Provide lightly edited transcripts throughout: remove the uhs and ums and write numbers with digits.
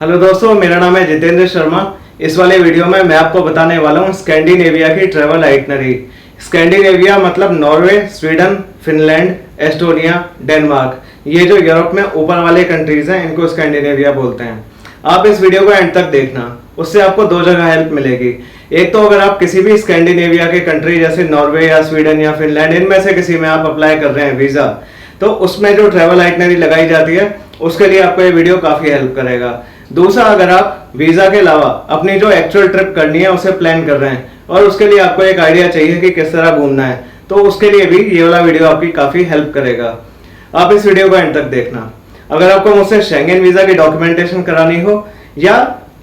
Hello दोस्तों, मेरा नाम है जितेंद्र शर्मा। इस वाले वीडियो में मैं आपको बताने वाला हूँ स्कैंडिनेविया की ट्रैवल आइटनरी। स्कैंडिनेविया मतलब Norway, Sweden, Finland, Estonia, Denmark. ये जो यूरोप में ऊपर वाले कंट्रीज हैं इनको स्कैंडिनेविया बोलते हैं। आप इस वीडियो को एंड तक देखना, उससे आपको दो जगह हेल्प मिलेगी। एक तो अगर आप किसी भी स्कैंडिनेविया के कंट्री जैसे नॉर्वे या स्वीडन या फिनलैंड इनमें से किसी में आप अप्लाई कर रहे हैं वीजा, तो उसमें जो ट्रैवल आइटनरी लगाई जाती है उसके लिए आपको ये वीडियो काफी हेल्प करेगा। दूसरा, अगर आप वीजा के अलावा अपनी जो एक्चुअल ट्रिप करनी है उसे प्लान कर रहे हैं और उसके लिए आपको एक आइडिया चाहिए कि किस तरह घूमना है, तो उसके लिए भी ये वाला वीडियो आपकी काफी हेल्प करेगा। आप इस वीडियो को एंड तक देखना। अगर आपको मुझसे शेंगेन वीजा की डॉक्यूमेंटेशन करानी हो या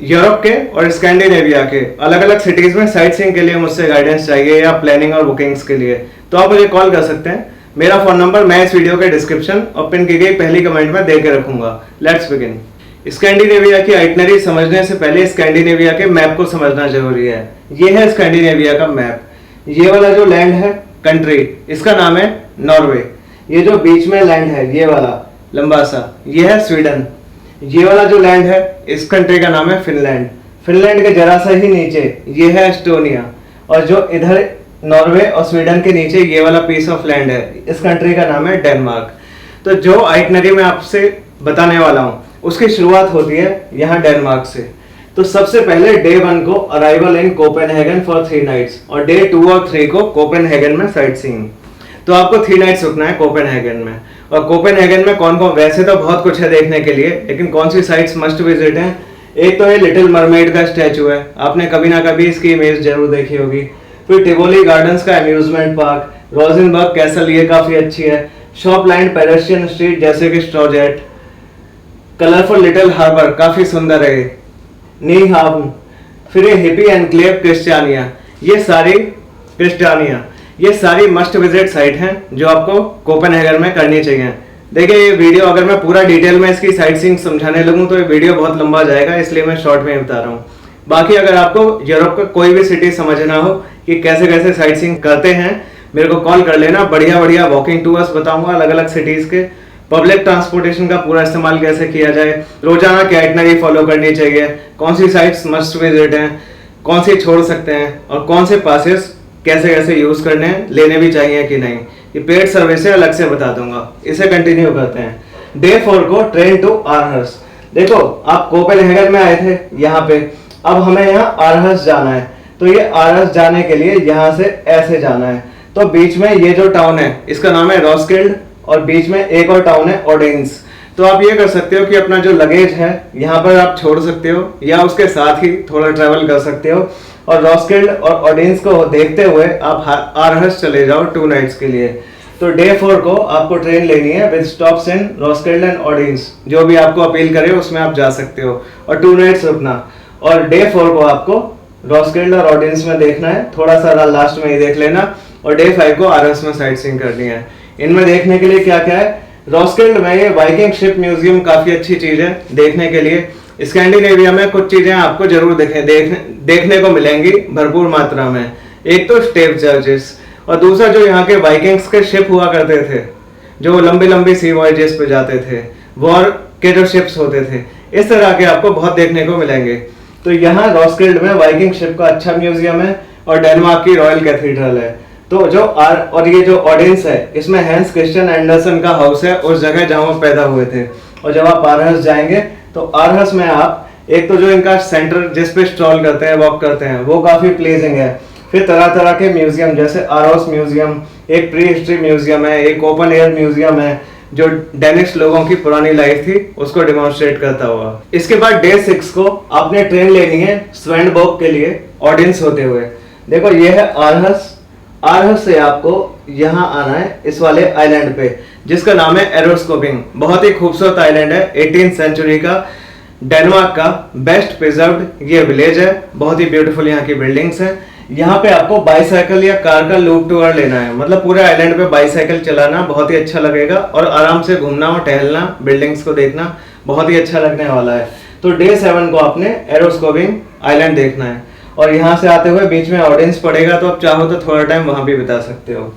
यूरोप के और स्कैंडिनेविया के अलग अलग सिटीज में साइट सीइंग के लिए मुझसे गाइडेंस चाहिए या प्लानिंग और बुकिंग्स के लिए, तो आप मुझे कॉल कर सकते हैं। मेरा फोन नंबर मैं इस वीडियो के डिस्क्रिप्शन और पिन की गई पहली कमेंट में दे के रखूंगा। Let's begin. स्कैंडिनेविया की आइटनरी समझने से पहले स्कैंडिनेविया के मैप को समझना जरूरी है। ये है स्कैंडिनेविया का मैप। ये वाला जो लैंड है कंट्री, इसका नाम है नॉर्वे। ये जो बीच में लैंड है ये वाला लंबा सा, ये है स्वीडन। ये वाला जो लैंड है इस कंट्री का नाम है फिनलैंड। फिनलैंड के जरा सा ही नीचे ये है एस्टोनिया, और जो इधर नॉर्वे और स्वीडन के नीचे ये वाला पीस ऑफ लैंड है इस कंट्री का नाम है डेनमार्क। तो जो आइटनरी मैं आपसे बताने वाला हूँ उसकी शुरुआत होती है यहाँ डेनमार्क से। तो सबसे पहले डे 1 को arrival in Copenhagen for 3 nights और डे 2 और 3 को कोपेनहेगन में साइट सीइंग। तो आपको 3 नाइट्स रुकना है कोपेनहेगन में। और कोपेनहेगन में कौन कौन, वैसे तो बहुत कुछ है देखने के लिए, लेकिन कौन सी साइट्स मस्ट विजिट हैं। एक तो है लिटिल मरमेड का स्टैचू है, आपने कभी ना कभी इसकी इमेज जरूर देखी होगी। फिर टिवोली गार्डन्स का अम्यूजमेंट पार्क, रोजनबर्ग कैसल, ये काफी अच्छी है। शॉप लाइन पेडेस्ट्रियन स्ट्रीट जैसे कि स्ट्रॉजेट, कलरफुल लिटिल हार्बर काफी सुंदर है, नी हाव। फिर ये हिपी एनक्लेव क्रिस्टियानिया, ये सारी मस्ट विजिट साइट हैं जो आपको कोपेनहेगन में करनी चाहिए। देखिए, ये वीडियो अगर मैं पूरा डिटेल में इसकी साइट सीइंग समझाने लगूं तो ये वीडियो बहुत लंबा जाएगा, इसलिए मैं शॉर्ट में बता रहा हूँ। बाकी अगर आपको यूरोप का कोई भी सिटी समझना हो कि कैसे कैसे साइट सीइंग करते हैं, मेरे को कॉल कर लेना। बढ़िया बढ़िया वॉकिंग टूर्स बताऊंगा अलग अलग सिटीज के। पब्लिक ट्रांसपोर्टेशन का पूरा इस्तेमाल कैसे किया जाए, रोजाना क्या आइटनरी फॉलो करनी चाहिए, कौन सी साइट्स मस्ट विजिट हैं, कौन सी छोड़ सकते हैं, और कौन से पासेस कैसे कैसे यूज करने हैं, लेने भी चाहिए कि नहीं, ये पेड सर्विस है, अलग से बता दूंगा। इसे कंटिन्यू करते हैं। डे 4 को ट्रेन टू आरहस। देखो, आप कोपेनहेगन में आए थे यहाँ पे, अब हमें यहाँ आरहस जाना है। तो ये आरहस जाने के लिए यहाँ से ऐसे जाना है। तो बीच में ये जो टाउन है इसका नाम है रॉस्किल्ड, और बीच में एक और टाउन है ओडेंस। तो आप ये कर सकते हो कि अपना जो लगेज है यहाँ पर आप छोड़ सकते हो या उसके साथ ही थोड़ा ट्रैवल कर सकते हो, और रॉस्किल्ड और ओडेंस को देखते हुए आप आरहस चले जाओ 2 नाइट्स के लिए। तो डे 4 को आपको ट्रेन लेनी है विद स्टॉप्स इन रॉस्किल्ड एंड ओडेंस, जो भी आपको अपील करे उसमें आप जा सकते हो, और 2 नाइट्स रुकना। और डे 4 को आपको रॉस्किल्ड और ओडेंस में देखना है, थोड़ा सा लास्ट में ही देख लेना। और डे 5 को आरहस में साइट सीइंग करनी है। इनमें देखने के लिए क्या क्या है, रॉस्किल्ड में ये वाइकिंग शिप म्यूजियम काफी अच्छी चीज है देखने के लिए। स्कैंडिनेविया में कुछ चीजें आपको जरूर देखने को मिलेंगी भरपूर मात्रा में। एक तो स्टेप चर्चेस, और दूसरा जो यहाँ के वाइकिंग्स के शिप हुआ करते थे जो लंबी लंबी सी वॉयजेस पे जाते थे, वॉर के जो शिप्स होते थे, इस तरह के आपको बहुत देखने को मिलेंगे। तो यहाँ रॉस्किल्ड में वाइकिंग शिप का अच्छा म्यूजियम है, और डेनमार्क की रॉयल कैथीड्रल है। तो और ये जो ऑडियंस है इसमें हैंस क्रिश्चियन एंडरसन का हाउस है, उस जगह जहां वो पैदा हुए थे। और जब आप आरहस जाएंगे तो आरहस में आप एक तो जो इनका सेंटर जिस पे स्ट्रॉल करते हैं, वॉक करते हैं, वो काफी प्लेजिंग है। फिर तरह तरह के म्यूजियम जैसे आरोस म्यूजियम, एक प्री हिस्ट्री म्यूजियम है, एक ओपन एयर म्यूजियम है जो डेनिश लोगों की पुरानी लाइफ थी उसको डिमॉन्स्ट्रेट करता हुआ। इसके बाद डे 6 को आपने ट्रेन लेनी है स्वैनबोर्ग के लिए ऑडियंस होते हुए। देखो, ये है आरहस। आरहस से आपको यहाँ आना है इस वाले आइलैंड पे जिसका नाम है एरोस्कोपिंग। बहुत ही खूबसूरत आइलैंड है, 18th सेंचुरी का, डेनमार्क का बेस्ट प्रिजर्व्ड ये विलेज है। बहुत ही ब्यूटीफुल यहाँ की बिल्डिंग्स हैं। यहाँ पे आपको बाईसाइकिल या कार का लूप टूर लेना है, मतलब पूरे आइलैंड पे बाईसाइकिल चलाना बहुत ही अच्छा लगेगा, और आराम से घूमना और टहलना, बिल्डिंग्स को देखना बहुत ही अच्छा लगने वाला है। तो डे 7 को आपने एरोस्कोपिंग आइलैंड देखना है, और यहाँ से आते हुए बीच में ऑडियंस पड़ेगा तो आप चाहो तो थोड़ा टाइम वहां भी बिता सकते हो।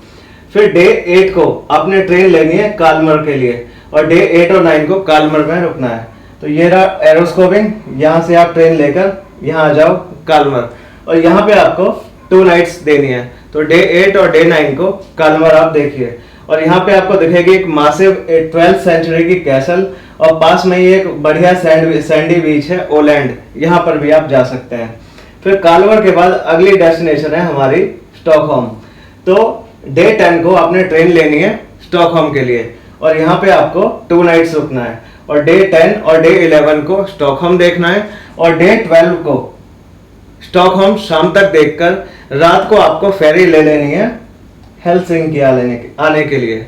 फिर डे 8 को आपने ट्रेन लेनी है कालमर के लिए, और डे 8 और 9 को कालमर में रुकना है। तो ये रहा एरोस्कोपिंग, यहाँ से आप ट्रेन लेकर यहाँ आ जाओ कालमर, और यहाँ पे आपको 2 नाइट्स देनी है। तो डे 8 और डे 9 को कालमर आप देखिए, और यहाँ पे आपको दिखेगी एक मासिव 12th सेंचुरी की कैसल, और पास में ही एक बढ़िया सैंडी बीच है ओलैंड, यहाँ पर भी आप जा सकते हैं। फिर कालमर के बाद अगली डेस्टिनेशन है हमारी स्टॉकहोम। तो डे 10 को आपने ट्रेन लेनी है स्टॉकहोम के लिए, और यहाँ पे आपको 2 नाइट्स रुकना है, और डे 10 और डे 11 को स्टॉकहोम देखना है, और डे 12 को स्टॉकहोम शाम तक देखकर रात को आपको फेरी ले लेनी है हेलसिंकी आने के लिए,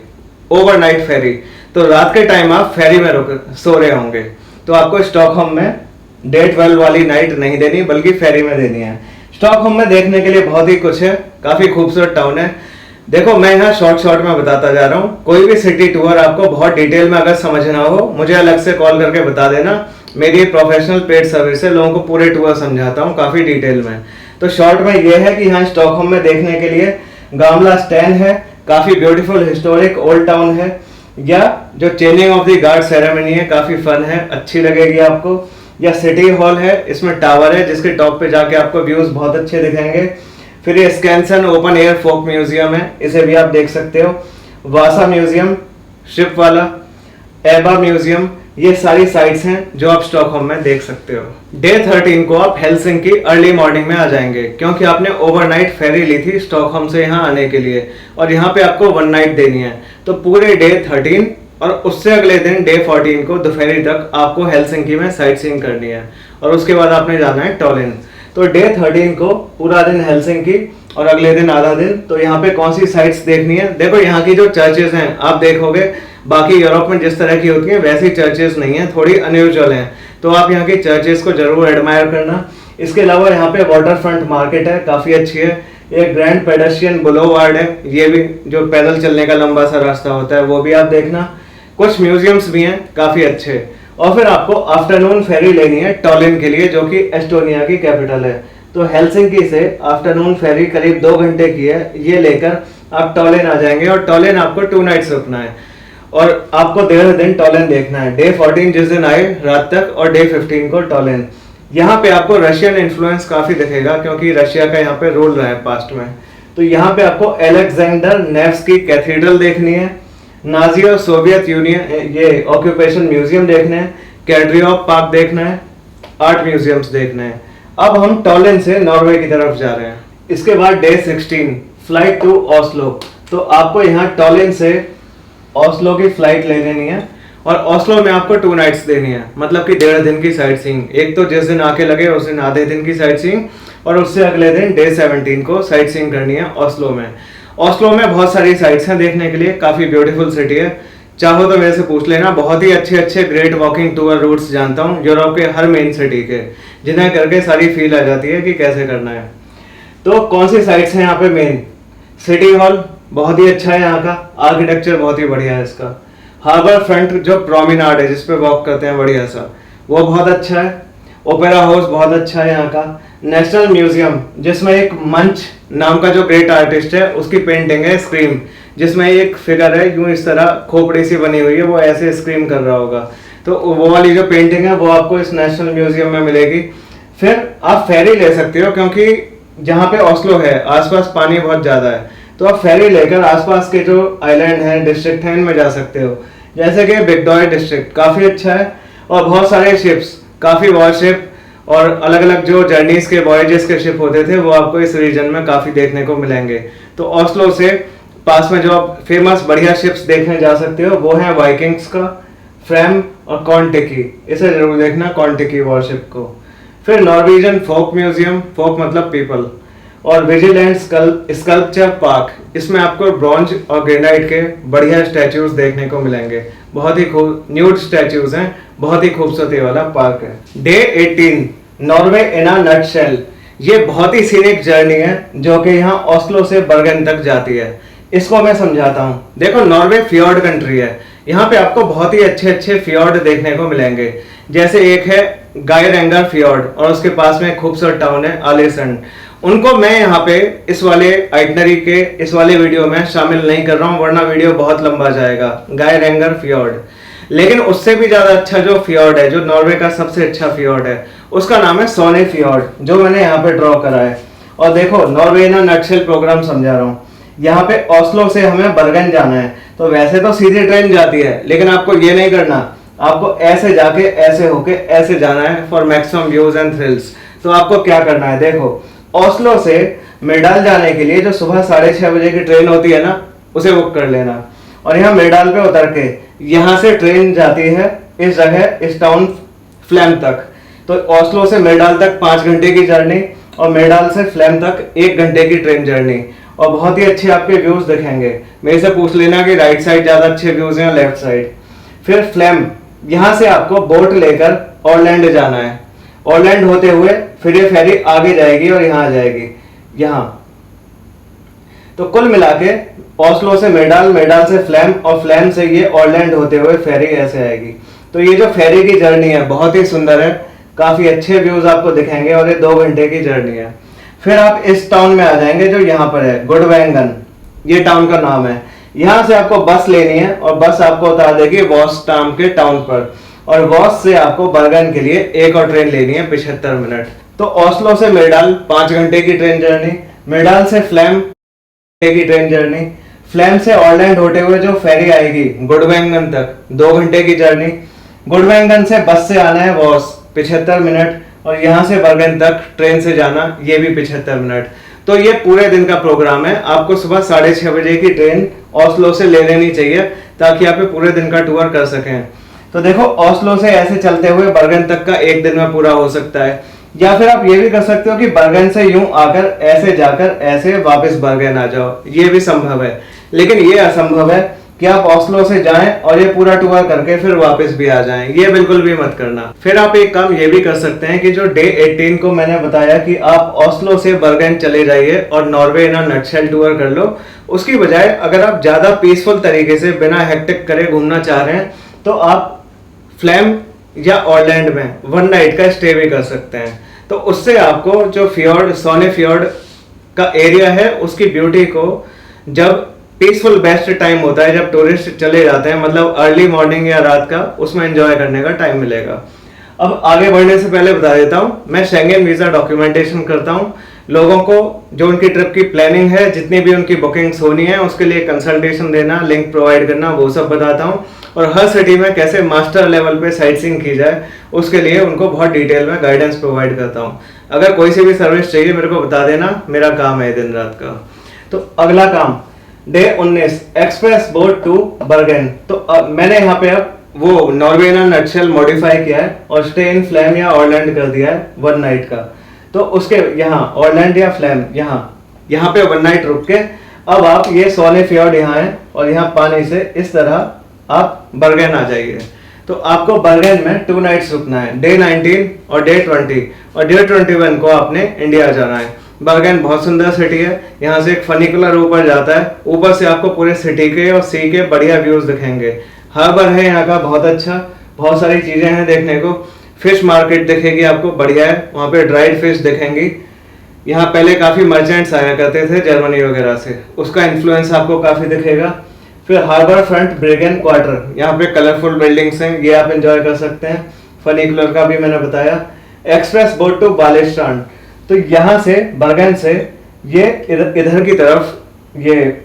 ओवरनाइट फेरी। तो रात के टाइम आप फेरी में सो रहे होंगे, तो आपको स्टॉकहोम में डे 12 वाली नाइट नहीं देनी, बल्कि फेरी में देनी है। स्टॉकहोम में देखने के लिए बहुत ही कुछ है, काफी खूबसूरत टाउन है। देखो मैं यहाँ शॉर्ट में बताता जा रहा हूँ, कोई भी सिटी टूर आपको बहुत डिटेल में अगर समझना हो मुझे अलग से कॉल करके बता देना। मेरी प्रोफेशनल पेड सर्विस है, लोगों को पूरे टूर समझाता हूँ काफी डिटेल में। तो शॉर्ट में ये है कि यहाँ स्टॉकहोम में देखने के लिए गामला स्टैन है, काफी ब्यूटीफुल हिस्टोरिक ओल्ड टाउन है, या जो changing of the guard ceremony है काफी फन है, अच्छी लगेगी आपको, या सिटी हॉल है, इसमें टावर है जिसके टॉप पे जाके आपको व्यूज बहुत अच्छे दिखेंगे। फिर ये स्कैनसन ओपन एयर फोक म्यूजियम है, इसे भी आप देख सकते हो। वासा म्यूजियम, शिप वाला, एबा म्यूजियम, ये सारी साइट्स हैं जो आप स्टॉकहोम में देख सकते हो। डे 13 को आप हेलसिंकी अर्ली मॉर्निंग में आ जाएंगे, क्योंकि आपने ओवरनाइट फेरी ली थी स्टॉकहोम से यहाँ आने के लिए, और यहाँ पे आपको 1 नाइट देनी है। तो पूरे डे 13 और उससे अगले दिन डे 14 को दोपहर तक आपको हेलसिंकी में साइट सीइंग करनी है, और उसके बाद आपने जाना है टॉलिन। तो डे 13 को पूरा दिन हेलसिंकी और अगले दिन आधा दिन। तो यहाँ पे कौन सी साइट्स देखनी है, देखो यहाँ की जो चर्चेज हैं आप देखोगे बाकी यूरोप में जिस तरह की होती है वैसी चर्चेज नहीं है, थोड़ी अनयूजुअल हैं, तो आप यहाँ की चर्चेज को जरूर एडमायर करना। इसके अलावा यहाँ पे वाटर फ्रंट मार्केट है, काफी अच्छी है। एक ग्रैंड पेडेस्ट्रियन बुलोवार्ड है, ये भी जो पैदल चलने का लंबा सा रास्ता होता है वो भी आप देखना। कुछ म्यूजियम्स भी हैं काफी अच्छे, और फिर आपको आफ्टरनून फेरी लेनी है टॉलिन के लिए, जो कि एस्टोनिया की कैपिटल है। तो हेलसिंकी से आफ्टरनून फेरी करीब 2 घंटे की है, ये लेकर आप टॉलिन आ जाएंगे, और टॉलिन आपको 2 नाइट्स रुकना है, और आपको 1.5 दिन टॉलिन देखना है। डे 14 जिस दिन आए रात तक, और डे 15 को टॉलिन। यहाँ पे आपको रशियन इन्फ्लुएंस काफी दिखेगा, क्योंकि रशिया का यहाँ पे रोल रहा है पास्ट में। तो यहाँ पे आपको अलेक्जेंडर नेव्स्की कैथीड्रल देखनी है, नाजी और सोवियत यूनियन ये ऑक्यूपेशन म्यूजियम देखने हैं, कैड्रियोप पार्क देखना है, आर्ट म्यूजियम्स देखने हैं। अब हम टॉलिन से नॉर्वे की तरफ जा रहे हैं। इसके बाद डे 16 फ्लाइट टू ओस्लो। तो आपको यहाँ टॉलिन से ओस्लो की फ्लाइट ले लेनी है, और ओस्लो में आपको 2 नाइट्स देनी है, मतलब कि 1.5 दिन की साइट सीइंग। एक तो जिस दिन आके लगे उस दिन आधे दिन की साइट सीइंग, और उससे अगले दिन डे 17 को साइट सीइंग करनी है ओस्लो में। ओस्लो में बहुत सारी साइट्स हैं देखने के लिए, काफी ब्यूटीफुल सिटी है। चाहो तो मेरे से पूछ लेना, बहुत ही अच्छे ग्रेट वॉकिंग टूर रूट्स जानता हूँ यूरोप के हर मेन सिटी के, जिन्हें करके सारी फील आ जाती है कि कैसे करना है। तो कौन सी साइट्स हैं यहाँ पे मेन? सिटी हॉल बहुत ही अच्छा है, यहाँ का आर्किटेक्चर बहुत ही बढ़िया है इसका। हार्बर फ्रंट जो प्रोमेनाड है जिसपे वॉक करते हैं बढ़िया सा, वो बहुत अच्छा है। ओपेरा हाउस बहुत अच्छा है यहाँ का। नेशनल म्यूजियम जिसमें एक मंच नाम का जो ग्रेट आर्टिस्ट है उसकी पेंटिंग है स्क्रीम, जिसमें एक फिगर है यूं इस तरह खोपड़ी सी बनी हुई है, वो ऐसे स्क्रीम कर रहा होगा। तो वो वाली जो पेंटिंग है वो आपको इस नेशनल म्यूजियम में मिलेगी। फिर आप फेरी ले सकते हो, क्योंकि जहाँ पे ओस्लो है आसपास पानी बहुत ज्यादा है, तो आप फेरी लेकर आसपास के जो आइलैंड है डिस्ट्रिक्ट है इनमें जा सकते हो। जैसे कि बिगडॉय डिस्ट्रिक्ट काफी अच्छा है, और बहुत सारे शिप्स, काफी वॉरशिप और अलग अलग जो जर्नीज के वॉयजेस के शिप होते थे वो आपको इस रीजन में काफी देखने को मिलेंगे। तो ओस्लो से पास में जो आप फेमस बढ़िया शिप्स देखने जा सकते हो वो है वाइकिंग्स का फ्रेम और कॉन्टिकी, इसे जरूर देखना कॉन्टिकी वॉरशिप को। फिर नॉर्वेजियन फोक म्यूजियम, फोक मतलब पीपल, और विजिलेंट स्कल्पचर पार्क, इसमें आपको ब्रॉन्ज और ग्रेनाइट के बढ़िया स्टैचूज देखने को मिलेंगे, बहुत ही खूब न्यूड स्टैचूज हैं, बहुत ही खूबसूरती वाला पार्क है। Day 18 Norway in a nutshell, ये बहुत ही सीनिक जर्नी है जो कि यहाँ ओस्लो से बर्गन तक जाती है। इसको मैं समझाता हूँ। देखो नॉर्वे फियोर्ड कंट्री है, यहाँ पे आपको बहुत ही अच्छे फियोर्ड देखने को मिलेंगे। जैसे एक है गायरेंगर फियोर्ड और उसके पास में खूबसूरत टाउन है आलेसंड। उनको मैं यहाँ पे इस वाले आइटनरी के इस वाले वीडियो में शामिल नहीं कर रहा हूँ, वरना वीडियो बहुत लंबा जाएगा। गायरेंगर फियोर्ड लेकिन उससे भी ज्यादा अच्छा जो फियोर्ड है, जो नॉर्वे का सबसे अच्छा फियोर्ड है, उसका नाम है सोने फियोर्ड, जो मैंने यहाँ पे ड्रॉ करा है। और देखो, नॉर्वे इन नटशेल प्रोग्राम समझा रहा हूँ। यहाँ पे ओस्लो से हमें बर्गन जाना है, तो वैसे तो सीधी ट्रेन जाती है, लेकिन आपको ये नहीं करना, आपको ऐसे जाके ऐसे होके ऐसे जाना है for maximum views and thrills. तो आपको क्या करना है, देखो, ओस्लो से मेडाल जाने के लिए जो सुबह 6:30 बजे की ट्रेन होती है ना, उसे बुक कर लेना। और यहाँ मेडाल पे उतर के यहाँ से ट्रेन जाती है इस जगह, इस टाउन फ्लैम तक। तो ओस्लो से मेडाल तक 5 घंटे की जर्नी, और मेडाल से फ्लैम तक 1 घंटे की ट्रेन जर्नी, और बहुत ही अच्छे आपके व्यूज दिखेंगे। मेरे से पूछ लेना कि राइट साइड ज्यादा अच्छे व्यूज हैं या लेफ्ट साइड। फिर फ्लैम, यहाँ से आपको बोट लेकर ऑरलैंड जाना है। ऑरलैंड होते हुए फिर ये फेरी आगे जाएगी और यहाँ आ जाएगी, यहाँ। तो कुल मिला के ओस्लो से मेडाल, मेडाल से फ्लैम, और फ्लैम से ये ऑरलैंड होते हुए फेरी ऐसे आएगी। तो ये जो फेरी की जर्नी है बहुत ही सुंदर है, काफी अच्छे व्यूज आपको दिखेंगे, और ये 2 घंटे की जर्नी है। फिर आप इस टाउन में आ जाएंगे जो यहाँ पर है, गुडवैंगन, ये टाउन का नाम है। यहाँ से आपको बस लेनी है, और बस आपको उतार देगी वॉस नाम के टाउन पर, और वॉस से आपको बर्गन के लिए एक और ट्रेन लेनी है 75 मिनट। तो ओस्लो से मेडाल 5 घंटे की ट्रेन जर्नी, मेडाल से फ्लैम की ट्रेन जर्नी, फ्लैम से ऑरलैंड होते हुए जो फेरी आएगी गुडवैंगन तक 2 घंटे की जर्नी, गुडवैंगन से बस से आना है वॉस 75 मिनट, और यहाँ से बर्गन तक ट्रेन से जाना, ये भी 75 मिनट। तो ये पूरे दिन का प्रोग्राम है। आपको सुबह 6:30 बजे की ट्रेन ओस्लो से ले लेनी चाहिए, ताकि आप पूरे दिन का टूर कर सकें। तो देखो, ओस्लो से ऐसे चलते हुए बर्गन तक का 1 दिन में पूरा हो सकता है, या फिर आप ये भी कर सकते हो कि बर्गन से यूं आकर ऐसे जाकर ऐसे वापस बर्गन आ जाओ, ये भी संभव है। लेकिन ये असंभव है कि आप ओस्लो से जाएं और ये पूरा टूर करके फिर वापस भी आ जाएं, ये बिल्कुल भी मत करना। फिर आप एक काम ये भी कर सकते हैं कि जो डे 18 को मैंने बताया कि आप ओस्लो से बर्गन चले जाइए और नॉर्वे इन नटशेल टूर कर लो, उसकी बजाय अगर आप ज्यादा पीसफुल तरीके से बिना हेक्टिक करे घूमना चाह रहे हैं, तो आप फ्लैम या ऑरलैंड में 1 नाइट का स्टे भी कर सकते हैं। तो उससे आपको जो फियोर्ड, सोने फियोर्ड का एरिया है, उसकी ब्यूटी को, जब पीसफुल बेस्ट टाइम होता है जब टूरिस्ट चले जाते हैं, मतलब अर्ली मॉर्निंग या रात का, उसमें एंजॉय करने का टाइम मिलेगा। अब आगे बढ़ने से पहले बता देता हूँ, मैं शेंगेन वीजा डॉक्यूमेंटेशन करता हूँ। लोगों को जो उनकी ट्रिप की प्लानिंग है, जितनी भी उनकी बुकिंग्स होनी है, उसके लिए कंसल्टेशन देना, लिंक प्रोवाइड करना, वो सब बताता हूँ। और हर सिटी में कैसे मास्टर लेवल पे साइट सीइंग की जाए, उसके लिए उनको बहुत डिटेल में गाइडेंस प्रोवाइड करता हूँ। अगर कोई सी भी सर्विस चाहिए मेरे को बता देना, मेरा काम है दिन रात का। तो अगला काम, डे 19 एक्सप्रेस बोट टू बर्गन। तो मैंने यहाँ पे अब वो नॉर्वे इन नटशेल मॉडिफाई किया है और स्टे इन फ्लैम या ऑरलैंड कर दिया है 1 नाइट का। तो उसके यहाँ ऑरलैंड या फ्लैम, यहाँ पे 1 नाइट रुक के अब आप ये सोने फियोर्ड यहाँ है, और यहाँ पानी से इस तरह आप बर्गन आ जाइए। तो आपको बर्गन में 2 नाइट्स रुकना है, डे 19 और डे 20, और डे 21 को आपने इंडिया जाना है। बर्गन बहुत सुंदर सिटी है, यहाँ से एक फनिकुलर ऊपर जाता है, ऊपर से आपको पूरे सिटी के और सी के बढ़िया व्यूज दिखेंगे। हार्बर है यहाँ का बहुत अच्छा, बहुत सारी चीजें हैं देखने को। फिश मार्केट दिखेगी आपको, बढ़िया है, वहाँ पे ड्राइड फिश दिखेंगी। यहाँ पहले काफी मर्चेंट्स आया करते थे जर्मनी वगैरह से, उसका इन्फ्लुएंस आपको काफी दिखेगा। फिर हार्बर फ्रंट ब्रिगेन क्वार्टर, यहाँ पे कलरफुल बिल्डिंग्स हैं, ये आप एंजॉय कर सकते हैं। फनिकुलर का भी मैंने बताया। एक्सप्रेस बोट टू बालेस्ट्रांड, तो यहाँ से बर्गन से ये इधर की तरफ, ये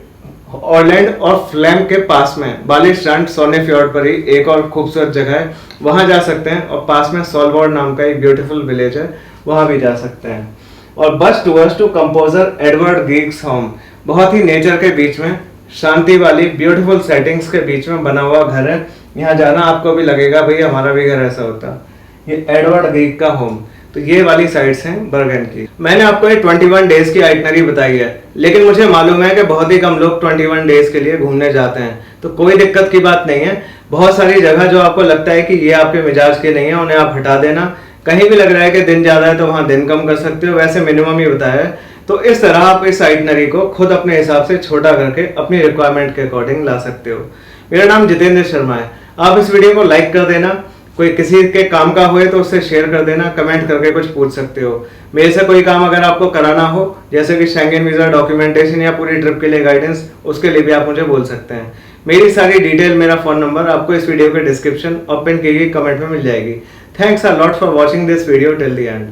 ऑरलैंड और फ्लैम के पास में बालेस्ट्रांड सोने फियोर्ड पर ही एक और खूबसूरत जगह है, वहां जा सकते हैं। और पास में सोलबोर्ड नाम का एक ब्यूटीफुल विलेज है, वहां भी जा सकते हैं। और बस towards to composer Edvard Grieg's home, बहुत ही नेचर के बीच में, शांति वाली ब्यूटीफुल सेटिंग्स के बीच में बना हुआ घर है। यहाँ जाना आपको भी लगेगा भाई हमारा भी घर ऐसा होता। ये एडवर्ड ग्रीक का होम, तो ये वाली साइट्स हैं बर्गन की। मैंने आपको ये 21 डेज की आइटनरी बताई है, लेकिन मुझे मालूम है कि बहुत ही कम लोग 21 डेज के लिए घूमने जाते हैं, तो कोई दिक्कत की बात नहीं है। बहुत सारी जगह जो आपको लगता है कि ये आपके मिजाज के नहीं है, उन्हें आप हटा देना। कहीं भी लग रहा है कि दिन ज्यादा है तो वहां दिन कम कर सकते हो, वैसे मिनिमम ही बताया है। तो इस तरह आप इस आइटनरी को खुद अपने हिसाब से छोटा करके अपनी रिक्वायरमेंट के अकॉर्डिंग ला सकते हो। मेरा नाम जितेंद्र शर्मा है। आप इस वीडियो को लाइक कर देना, कोई किसी के काम का हुए तो उससे शेयर कर देना, कमेंट करके कुछ पूछ सकते हो। मेरे से कोई काम अगर आपको कराना हो, जैसे कि शेंगेन वीजा डॉक्यूमेंटेशन या पूरी ट्रिप के लिए गाइडेंस, उसके लिए भी आप मुझे बोल सकते हैं। मेरी सारी डिटेल, मेरा फ़ोन नंबर आपको इस वीडियो के डिस्क्रिप्शन और पिन की गई कमेंट में मिल जाएगी। Thanks a lot for watching this video till the end.